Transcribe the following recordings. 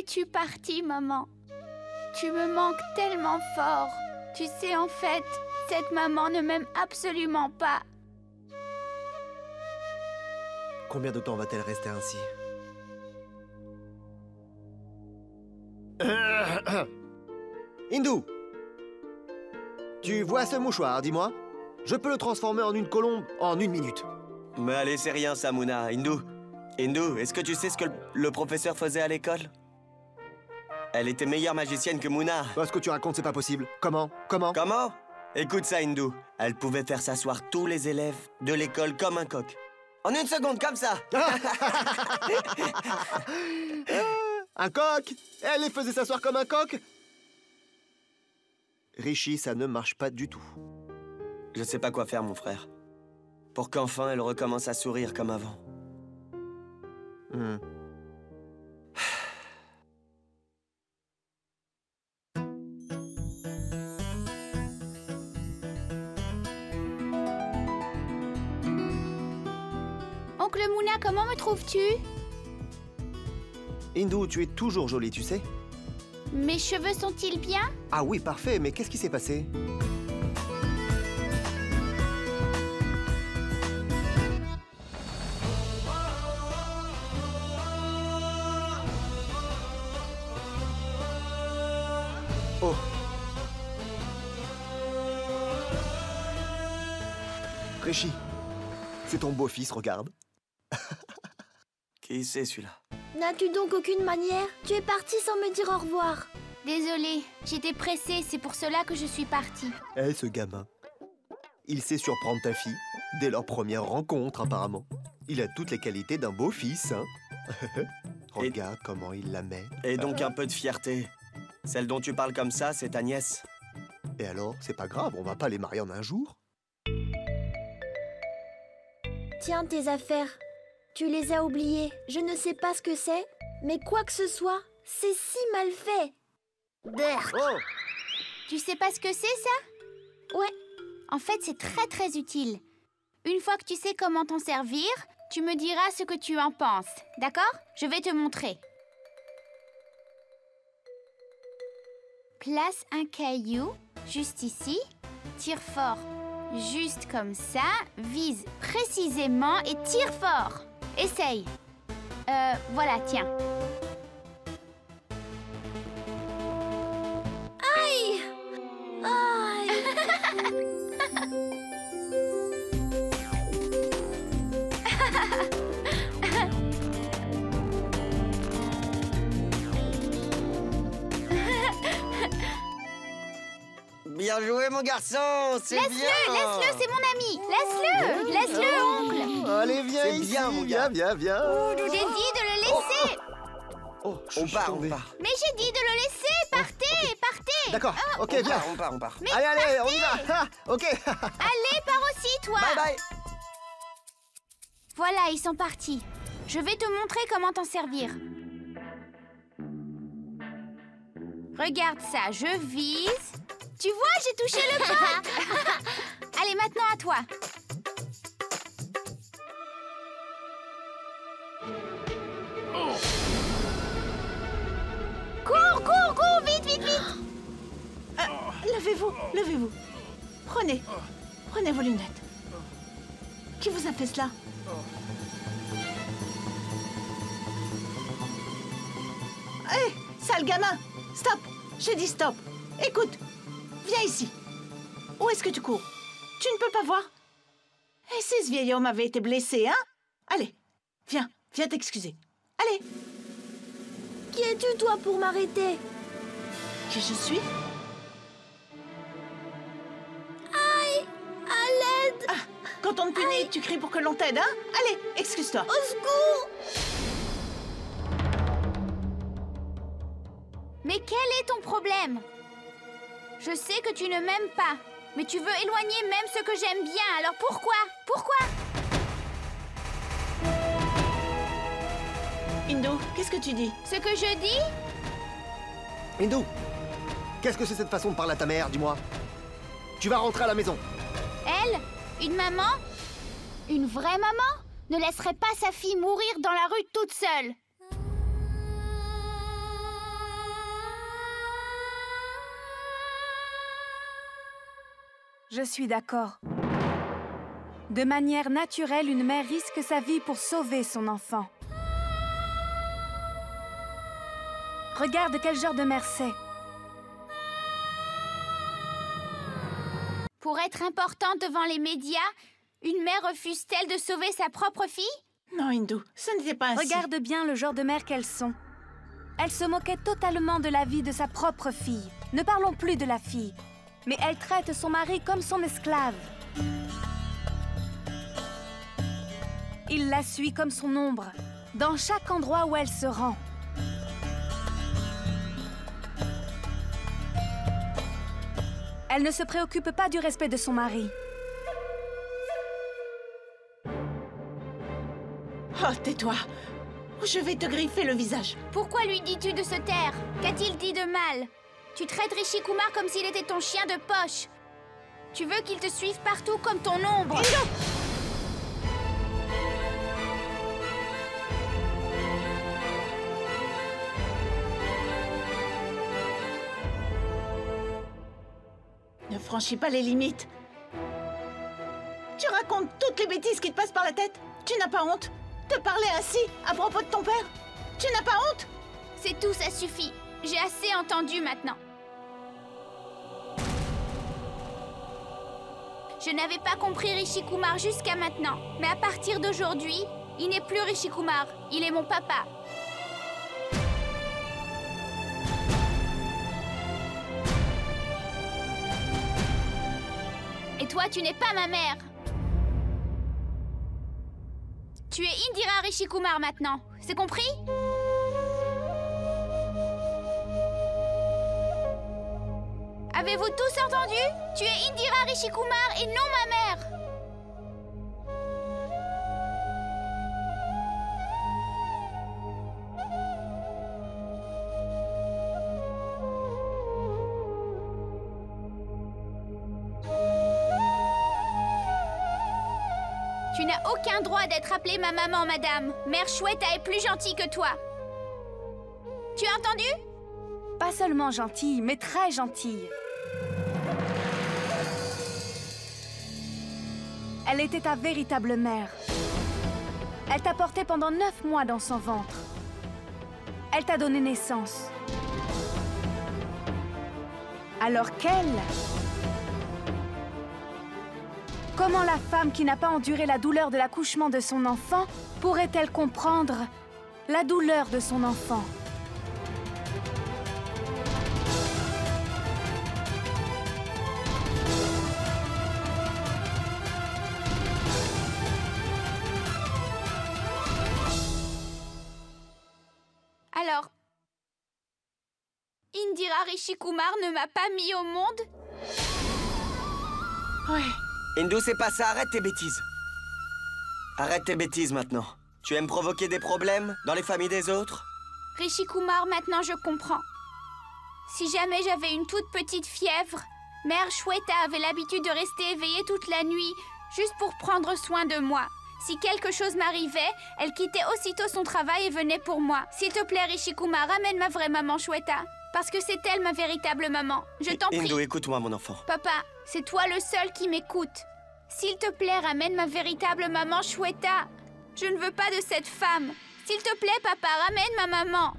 es-tu partie, maman? Tu me manques tellement fort. Tu sais, en fait, cette maman ne m'aime absolument pas. Combien de temps va-t-elle rester ainsi? Hindou! Tu vois ce mouchoir, dis-moi? Je peux le transformer en une colombe en 1 minute. Mais allez, c'est rien ça, Mouna. Hindou, est-ce que tu sais ce que le professeur faisait à l'école? Elle était meilleure magicienne que Mouna. Ce que tu racontes, c'est pas possible. Comment? Comment? Écoute ça, Hindou. Elle pouvait faire s'asseoir tous les élèves de l'école comme un coq. En 1 seconde, comme ça. Un coq? Elle les faisait s'asseoir comme un coq? Rishi, ça ne marche pas du tout. Je sais pas quoi faire, mon frère. Pour qu'enfin elle recommence à sourire comme avant. Oncle Mouna, comment me trouves-tu? Hindou, tu es toujours jolie, tu sais? Mes cheveux sont-ils bien? Ah oui, parfait, mais qu'est-ce qui s'est passé? Oh! Rishi, c'est ton beau-fils, regarde. Qui c'est celui-là? N'as-tu donc aucune manière? Tu es parti sans me dire au revoir. Désolée, j'étais pressée, c'est pour cela que je suis partie. Ce gamin. Il sait surprendre ta fille dès leur première rencontre, apparemment. Il a toutes les qualités d'un beau-fils, hein. Regarde comment il la met. Et donc un peu de fierté. Celle dont tu parles comme ça, c'est ta nièce. Et alors, c'est pas grave, on va pas les marier en un jour. Tiens, tes affaires. Tu les as oubliées. Je ne sais pas ce que c'est, mais quoi que ce soit, c'est si mal fait. Berk. Oh! Tu sais pas ce que c'est, ça? Ouais. En fait, c'est très utile. Une fois que tu sais comment t'en servir, tu me diras ce que tu en penses, d'accord? Je vais te montrer. Place un caillou, juste ici. Tire fort, juste comme ça. Vise précisément et tire fort. Essaye. Voilà, tiens. Aïe! Aïe! Bien joué, mon garçon. C'est bien. Laisse-le, c'est mon ami. Laisse-le, oncle. Allez, viens C'est ici. bien, mon gars. Viens. J'ai dit de le laisser. Oh, je On suis part. tombé. Mais j'ai dit de le laisser. Partez. D'accord, ok, viens. On part. Mais Allez, on y va. Ah, ok. Allez, pars aussi, toi. Bye. Voilà, ils sont partis. Je vais te montrer comment t'en servir. Regarde ça, je vise. Tu vois, j'ai touché le coq. Allez, maintenant à toi. Cours, vite. Levez-vous. Prenez vos lunettes. Qui vous a fait cela? Hé, sale gamin! Stop! J'ai dit stop! Écoute, viens ici. Où est-ce que tu cours? Tu ne peux pas voir? Et si ce vieil homme avait été blessé, hein? Allez, viens t'excuser. Allez! Qui es-tu, toi, pour m'arrêter? Qui je suis? Aïe! À l'aide! Ah, quand on te punit, tu cries pour que l'on t'aide, hein? Allez, excuse-toi. Au secours! Mais quel est ton problème? Je sais que tu ne m'aimes pas, mais tu veux éloigner même ce que j'aime bien, alors pourquoi? Indo, qu'est-ce que tu dis? Ce que je dis? Hindou, qu'est-ce que c'est cette façon de parler à ta mère, dis-moi? Tu vas rentrer à la maison. Elle? Une maman? Une vraie maman? Ne laisserait pas sa fille mourir dans la rue toute seule. Je suis d'accord. De manière naturelle, une mère risque sa vie pour sauver son enfant. Regarde quel genre de mère c'est. Pour être importante devant les médias, une mère refuse-t-elle de sauver sa propre fille? Non, Hindou, ce n'était pas ainsi. Regarde bien le genre de mère qu'elles sont. Elle se moquait totalement de la vie de sa propre fille. Ne parlons plus de la fille. Mais elle traite son mari comme son esclave. Il la suit comme son ombre, dans chaque endroit où elle se rend. Elle ne se préoccupe pas du respect de son mari. Oh, tais-toi. Je vais te griffer le visage. Pourquoi lui dis-tu de se taire? Qu'a-t-il dit de mal? Tu traites Rishi Kumar comme s'il était ton chien de poche. Tu veux qu'il te suive partout comme ton ombre. Ne franchis pas les limites. Tu racontes toutes les bêtises qui te passent par la tête. Tu n'as pas honte de parler ainsi à propos de ton père? Tu n'as pas honte? C'est tout, ça suffit. J'ai assez entendu maintenant. Je n'avais pas compris Rishi Kumar jusqu'à maintenant. Mais à partir d'aujourd'hui, il n'est plus Rishi Kumar. Il est mon papa. Et toi, tu n'es pas ma mère. Tu es Indira Rishi Kumar maintenant. C'est compris? Avez-vous tous entendu? Tu es Indira Rishi Kumar et non ma mère. Tu n'as aucun droit d'être appelée ma maman, madame. Mère Shweta est plus gentille que toi. Tu as entendu? Pas seulement gentille, mais très gentille. Elle était ta véritable mère. Elle t'a porté pendant 9 mois dans son ventre. Elle t'a donné naissance. Alors qu'elle... Comment la femme qui n'a pas enduré la douleur de l'accouchement de son enfant pourrait-elle comprendre la douleur de son enfant? Alors, Indira Rishi Kumar ne m'a pas mis au monde? Ouais. Hindu, c'est pas ça, arrête tes bêtises. Arrête tes bêtises maintenant. Tu aimes provoquer des problèmes dans les familles des autres? Rishi Kumar, maintenant je comprends. Si jamais j'avais une toute petite fièvre, Mère Shweta avait l'habitude de rester éveillée toute la nuit, juste pour prendre soin de moi. Si quelque chose m'arrivait, elle quittait aussitôt son travail et venait pour moi. S'il te plaît, Rishi Kumar, ramène ma vraie maman Shweta. Parce que c'est elle ma véritable maman. Je t'en prie. Hindu, écoute-moi, mon enfant. Papa, c'est toi le seul qui m'écoute. S'il te plaît, ramène ma véritable maman Shweta. Je ne veux pas de cette femme. S'il te plaît, papa, ramène ma maman.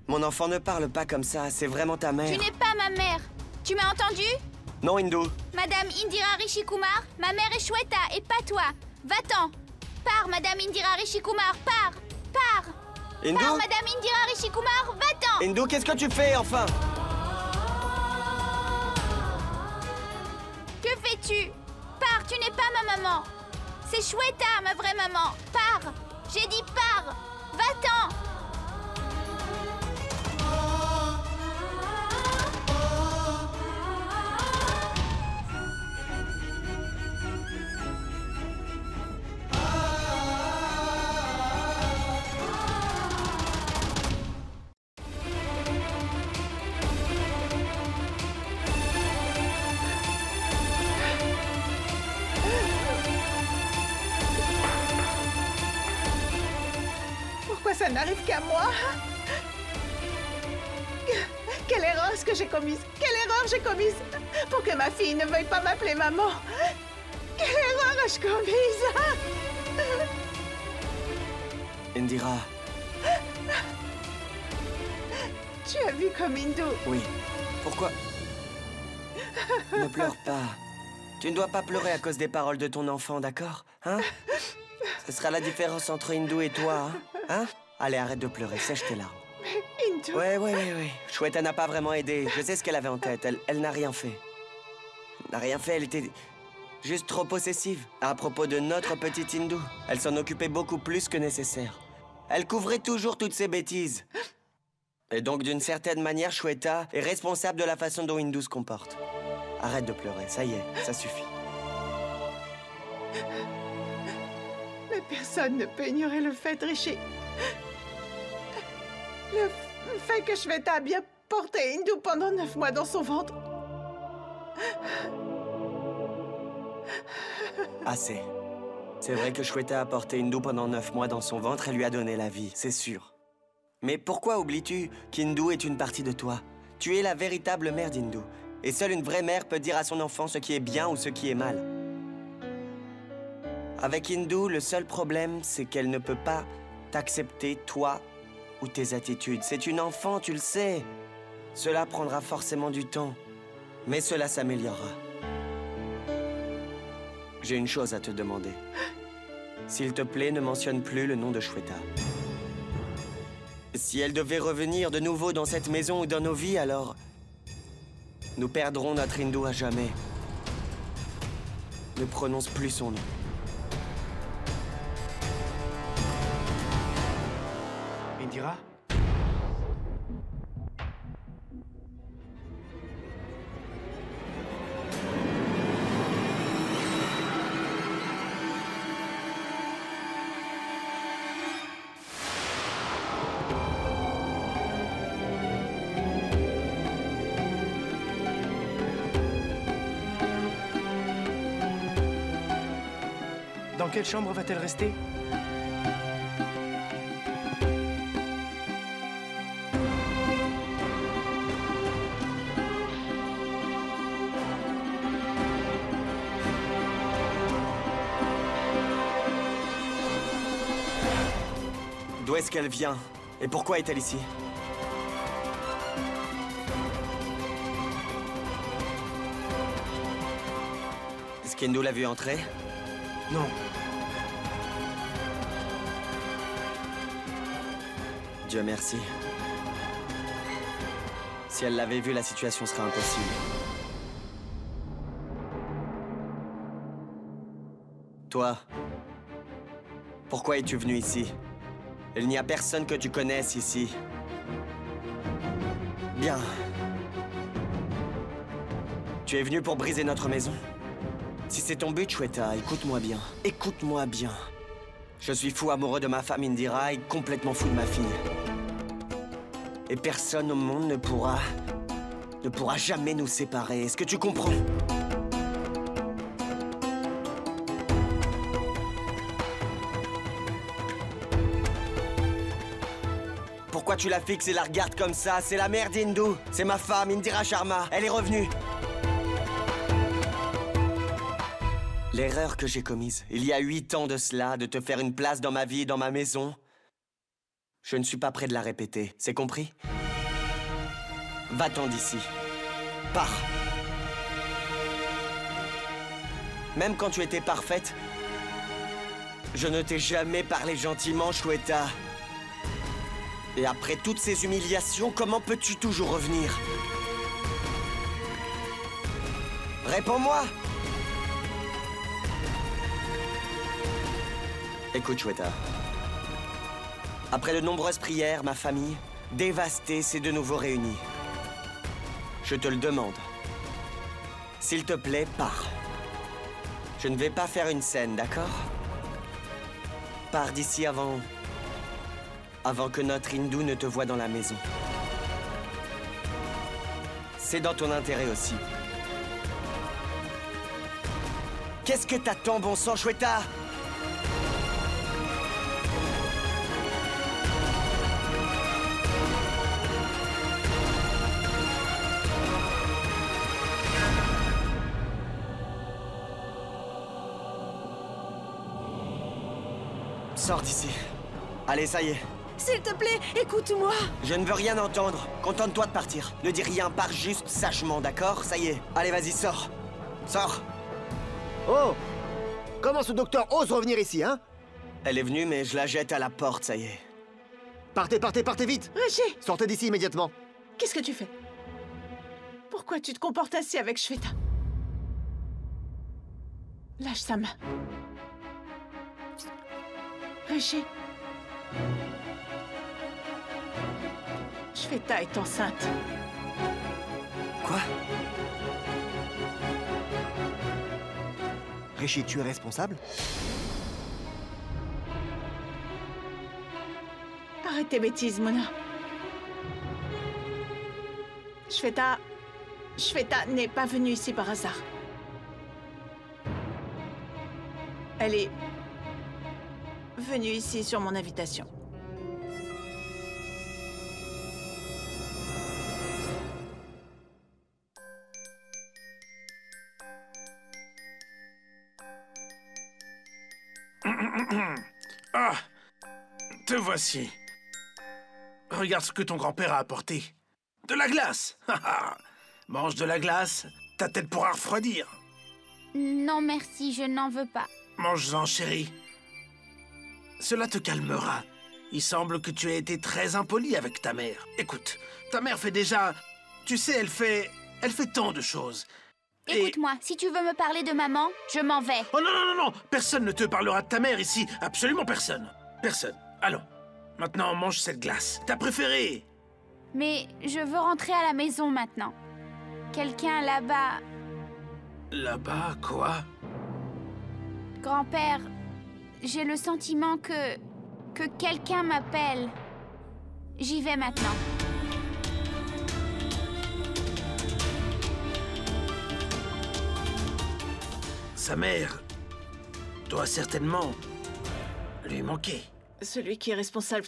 Mon enfant, ne parle pas comme ça, c'est vraiment ta mère. Tu n'es pas ma mère. Tu m'as entendu? Non, Hindu. Madame Indira Rishi Kumar, ma mère est Shweta et pas toi. Va-t'en. Pars, Madame Indira Rishi Kumar, pars. Pars. Hindu? Pars, Madame Indira Rishi Kumar, va-t'en. Hindu, qu'est-ce que tu fais, enfin? Que fais-tu? Pars, tu n'es pas ma maman. C'est Shweta, ma vraie maman. Pars. J'ai dit pars. Va-t'en. Pourquoi ça n'arrive qu'à moi? Quelle erreur est-ce que j'ai commise? Quelle erreur j'ai commise pour que ma fille ne veuille pas m'appeler maman? Quelle erreur ai-je commise? Indira. Tu as vu comme Hindu? Oui. Pourquoi? Ne pleure pas. Tu ne dois pas pleurer à cause des paroles de ton enfant, d'accord? Hein? Ce sera la différence entre Hindu et toi, hein? Allez, arrête de pleurer, sèche tes larmes. Hindu? Ouais. Shweta n'a pas vraiment aidé. Je sais ce qu'elle avait en tête. Elle n'a rien fait. Elle n'a rien fait, elle était juste trop possessive. À propos de notre petite Hindu, elle s'en occupait beaucoup plus que nécessaire. Elle couvrait toujours toutes ces bêtises. Et donc, d'une certaine manière, Shweta est responsable de la façon dont Hindu se comporte. Arrête de pleurer, ça y est, ça suffit. Mais personne ne peut ignorer le fait, Rishi. Le fait que Shweta a bien porté Hindu pendant 9 mois dans son ventre. Assez. C'est vrai que Shweta a porté Hindu pendant 9 mois dans son ventre et lui a donné la vie, c'est sûr. Mais pourquoi oublies-tu qu'Hindu est une partie de toi? Tu es la véritable mère d'Hindu. Et seule une vraie mère peut dire à son enfant ce qui est bien ou ce qui est mal. Avec Hindu, le seul problème, c'est qu'elle ne peut pas t'accepter, toi, ou tes attitudes. C'est une enfant, tu le sais. Cela prendra forcément du temps, mais cela s'améliorera. J'ai une chose à te demander. S'il te plaît, ne mentionne plus le nom de Shweta. Si elle devait revenir de nouveau dans cette maison ou dans nos vies, alors... nous perdrons notre Hindu à jamais. Ne prononce plus son nom. Indira? Dans quelle chambre va-t-elle rester? D'où est-ce qu'elle vient? Et pourquoi est-elle ici? Est-ce qu'Hindu l'a vue entrer? Non. Dieu merci. Si elle l'avait vu, la situation serait impossible. Toi, pourquoi es-tu venu ici? Il n'y a personne que tu connaisses ici. Bien. Tu es venu pour briser notre maison? Si c'est ton but, Shweta, écoute-moi bien. Écoute-moi bien. Je suis fou amoureux de ma femme Indira et complètement fou de ma fille. Et personne au monde ne pourra jamais nous séparer. Est-ce que tu comprends? Pourquoi tu la fixes et la regardes comme ça? C'est la mère d'Hindu. C'est ma femme, Indira Sharma. Elle est revenue. L'erreur que j'ai commise, il y a 8 ans de cela, de te faire une place dans ma vie et dans ma maison, je ne suis pas prêt de la répéter. C'est compris? Va-t'en d'ici. Pars. Même quand tu étais parfaite, je ne t'ai jamais parlé gentiment, Shweta. Et après toutes ces humiliations, comment peux-tu toujours revenir? Réponds-moi! Écoute, Shweta. Après de nombreuses prières, ma famille, dévastée, s'est de nouveau réunie. Je te le demande. S'il te plaît, pars. Je ne vais pas faire une scène, d'accord? Pars d'ici avant que notre Hindu ne te voie dans la maison. C'est dans ton intérêt aussi. Qu'est-ce que t'attends, bon sang, Shweta? Sors d'ici. Allez, ça y est. S'il te plaît, écoute-moi. Je ne veux rien entendre. Contente-toi de partir. Ne dis rien, pars juste sagement, d'accord? Ça y est. Allez, vas-y, sors. Sors. Oh! Comment ce docteur ose revenir ici, hein? Elle est venue, mais je la jette à la porte, ça y est. Partez, partez, partez vite! Richie, Sortez d'ici immédiatement. qu'est-ce que tu fais? Pourquoi tu te comportes ainsi avec Shweta? Lâche sa main. Richie. Shweta est enceinte. Quoi? Richie, tu es responsable? Arrête tes bêtises, Mona. Shweta n'est pas venue ici par hasard. Elle est venue ici sur mon invitation. Ah, te voici. Regarde ce que ton grand-père a apporté. De la glace. Mange de la glace, ta tête pourra refroidir. Non, merci, je n'en veux pas. Mange-en, chérie. Cela te calmera. Il semble que tu aies été très impoli avec ta mère. Écoute, ta mère fait déjà... Tu sais, elle fait tant de choses. Et- Écoute-moi, si tu veux me parler de maman, je m'en vais. Oh non, non, non, non! Personne ne te parlera de ta mère ici. Absolument personne. Personne. Allons. Maintenant, mange cette glace. Ta préférée. Mais je veux rentrer à la maison maintenant. Quelqu'un là-bas... Là-bas, quoi? Grand-père, j'ai le sentiment que quelqu'un m'appelle. J'y vais maintenant. Sa mère doit certainement lui manquer. Celui qui est responsable,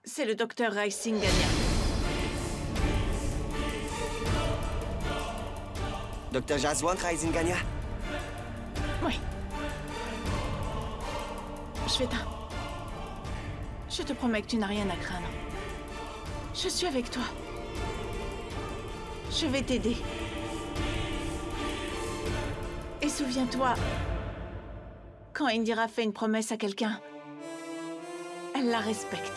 c'est le docteur Raisingania. Dr. Jaswant Raisingania? Oui. Shweta, je te promets que tu n'as rien à craindre. Je suis avec toi. Je vais t'aider. Et souviens-toi, quand Indira fait une promesse à quelqu'un, elle la respecte.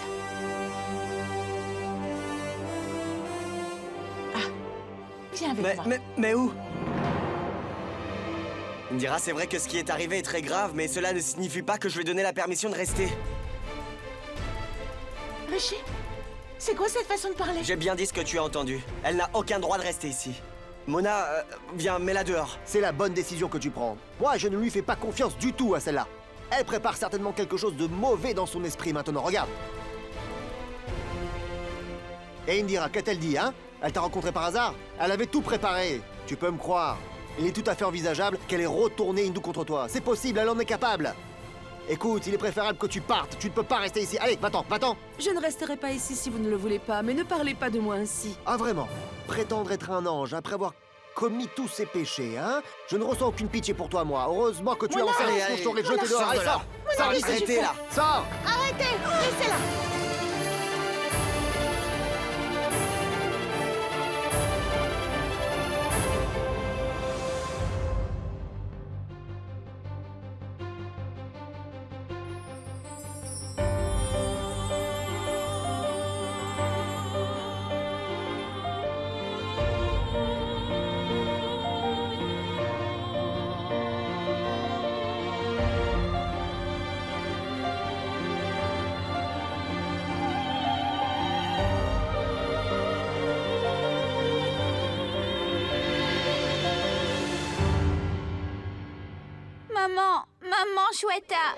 Ah, viens avec moi. Mais où? Indira, c'est vrai que ce qui est arrivé est très grave, mais cela ne signifie pas que je lui ai donné la permission de rester. Richie, c'est quoi cette façon de parler? J'ai bien dit ce que tu as entendu. Elle n'a aucun droit de rester ici. Mona, viens, mets-la dehors. C'est la bonne décision que tu prends. Moi, je ne lui fais pas confiance du tout à celle-là. Elle prépare certainement quelque chose de mauvais dans son esprit maintenant, regarde. Et Indira, qu'a-t-elle dit, hein? Elle t'a rencontré par hasard? Elle avait tout préparé. Tu peux me croire. Il est tout à fait envisageable qu'elle ait retourné Hindu contre toi. C'est possible, elle en est capable. Écoute, il est préférable que tu partes. Tu ne peux pas rester ici. Allez, va-t'en, va-t'en. Je ne resterai pas ici si vous ne le voulez pas, mais ne parlez pas de moi ainsi. Ah, vraiment? Prétendre être un ange après avoir commis tous ces péchés, hein? Je ne ressens aucune pitié pour toi, moi. Heureusement que tu as lancé allez, un je t'aurais allez, jeté dehors. Allez, sors! Sors d'ici! Arrêtez là! Sors! Arrêtez! Laissez-la! Maman Shweta.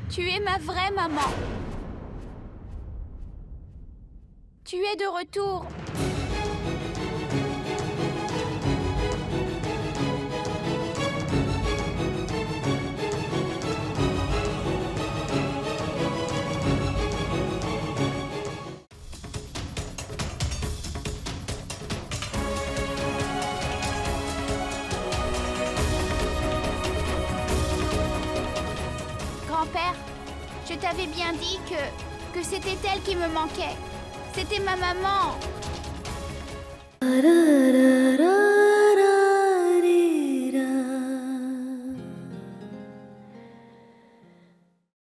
Tu es ma vraie maman. Tu es de retour. grand-père. Je t'avais bien dit que c'était elle qui me manquait. C'était ma maman.